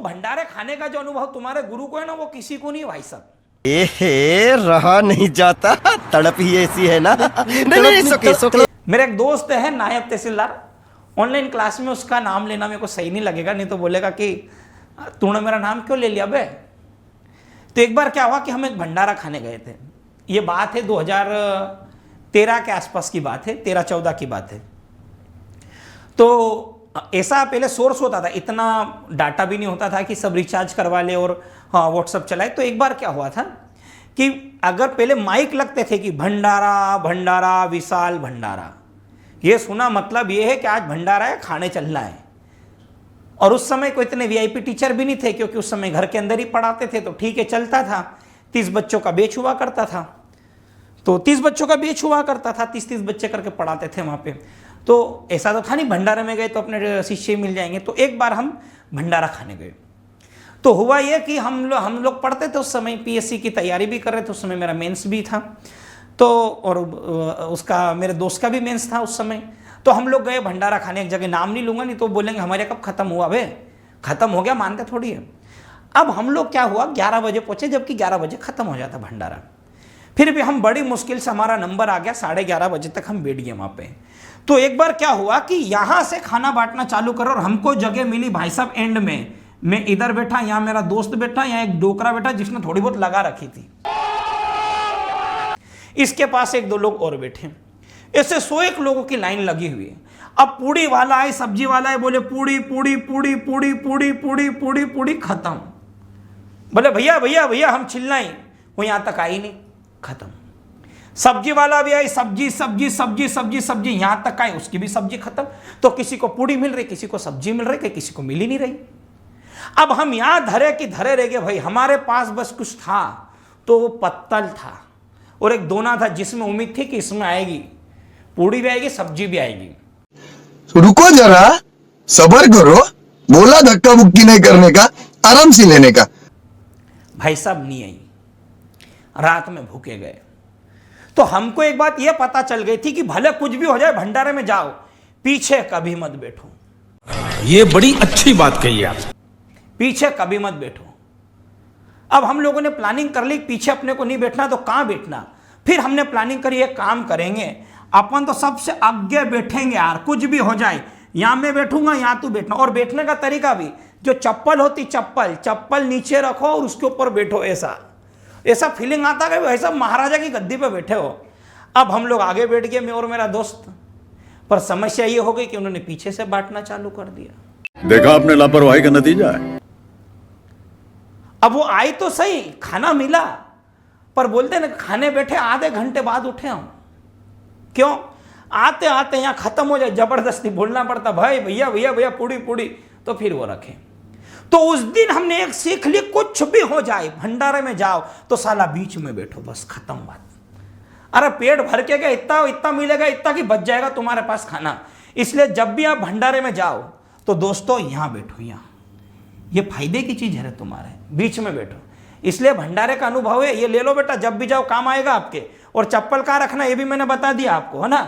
भंडारे खाने का जो अनुभव तुम्हारे गुरु को है ना, वो किसी को नहीं भाई साहब। रहा नहीं जाता, तड़प ही ऐसी है ना। नहीं, सुके। मेरा एक दोस्त है नायब तहसीलदार, ऑनलाइन क्लास में उसका नाम लेना मेरे को सही नहीं लगेगा, नहीं तो बोलेगा कि तूने मेरा नाम क्यों ले लिया बे। तो एक बार क्या हुआ कि हम एक भंडारा खाने गए थे, ये बात है 2013 के आसपास की बात है, 13-14 की बात है। तो ऐसा पहले सोर्स होता था, इतना डाटा भी नहीं होता था कि सब रिचार्ज करवा ले और हाँ व्हाट्सअप चलाए। तो एक बार क्या हुआ था कि अगर पहले माइक लगते थे कि भंडारा भंडारा विशाल भंडारा, ये सुना मतलब ये है कि आज भंडारा है, खाने चलना है। और उस समय कोई इतने वीआईपी टीचर भी नहीं थे, क्योंकि उस समय घर के अंदर ही पढ़ाते थे, तो ठीक है चलता था। 30 बच्चों का बैच हुआ करता था, तो 30 बच्चों का बैच हुआ करता था, 30-30 बच्चे करके पढ़ाते थे वहाँ पे। तो ऐसा तो था नहीं भंडारे में गए तो अपने शिष्य मिल जाएंगे। तो एक बार हम भंडारा खाने गए, तो हुआ ये कि हम लोग पढ़ते थे उस समय, पीएससी की तैयारी भी कर रहे थे, उस समय मेरा मेंस भी था, तो और उसका मेरे दोस्त का भी मेंस था उस समय। तो हम लोग गए भंडारा खाने, एक जगह नाम नहीं लूंगा नहीं तो बोलेंगे हमारे कब खत्म हुआ बे, खत्म हो गया, मानते थोड़ी है। अब हम लोग क्या हुआ 11 बजे पहुंचे, जबकि 11 बजे खत्म हो जाता भंडारा। फिर भी हम बड़ी मुश्किल से, हमारा नंबर आ गया, 11:30 बजे तक हम बैठ गए वहाँ पे। तो एक बार क्या हुआ कि यहाँ से खाना बांटना चालू करो और हमको जगह मिली भाई साहब एंड में। मैं इधर बैठा, यहाँ मेरा दोस्त बैठा, यहाँ एक डोकरा बैठा जिसने थोड़ी बहुत लगा रखी थी, इसके पास 1-2 लोग और बैठे, ऐसे 101 लोगों की लाइन लगी हुई है। अब पूड़ी वाला है, सब्जी वाला है, बोले पूड़ी पूड़ी पूड़ी पूड़ी पूड़ी पूड़ी पूड़ी पूड़ी खत्म। बोले भैया भैया भैया हम चिल्लाएं, वो यहां तक आई नहीं, खत्म। सब्जी वाला भी आई, सब्जी सब्जी सब्जी सब्जी सब्जी, यहां तक आई, उसकी भी सब्जी खत्म। तो किसी को पूड़ी मिल रही, किसी को सब्जी मिल रही, किसी को मिल ही नहीं रही। अब हम यहां धरे कि धरे रह गए भाई। हमारे पास बस कुछ था तो वो पत्तल था और एक दोना था, जिसमें उम्मीद थी कि इसमें आएगी, पूड़ी भी आएगी, सब्जी भी आएगी। रुको जरा, सब्र करो, बोला धक्का मुक्की नहीं करने का, आराम से लेने का। भाई साहब नहीं आई, रात में भूखे गए। तो हमको एक बात यह पता चल गई थी कि भले कुछ भी हो जाए, भंडारे में जाओ, पीछे कभी मत बैठो। ये बड़ी अच्छी बात कही आप, पीछे कभी मत बैठो। अब हम लोगों ने प्लानिंग कर ली, पीछे अपने को नहीं बैठना तो कहां बैठना। फिर हमने प्लानिंग करी, एक काम करेंगे, अपन तो सबसे आगे बैठेंगे यार, कुछ भी हो जाए, यहां मैं बैठूंगा, यहां तू बैठना। और बैठने का तरीका भी, जो चप्पल होती, चप्पल नीचे रखो और उसके ऊपर बैठो, ऐसा फीलिंग आता है वैसा महाराजा की गद्दी पे बैठे हो। अब हम लोग आगे बैठ गए, मैं और मेरा दोस्त, पर समस्या ये हो गई कि उन्होंने पीछे से बांटना चालू कर दिया। देखा आपने लापरवाही का नतीजा है। अब वो आई तो सही, खाना मिला, पर बोलते ना खाने बैठे आधे घंटे बाद उठे हम। क्यों? आते आते यहां खत्म हो जाए, जबरदस्ती बोलना पड़ता, भाई भैया भैया भैया पूड़ी पूड़ी, तो फिर वो रखे। तो उस दिन हमने एक सीख ली, कुछ भी हो जाए भंडारे में जाओ तो साला बीच में बैठो, बस खत्म बात। अरे पेट भर के गया, इतना इतना मिलेगा, इतना कि बच जाएगा तुम्हारे पास खाना। इसलिए जब भी आप भंडारे में जाओ तो दोस्तों यहां बैठो, यहां, ये फायदे की चीज है तुम्हारे, बीच में बैठो। इसलिए भंडारे का अनुभव है, ये ले लो बेटा, जब भी जाओ काम आएगा आपके। और चप्पल कहाँ रखना ये भी मैंने बता दिया आपको, है ना।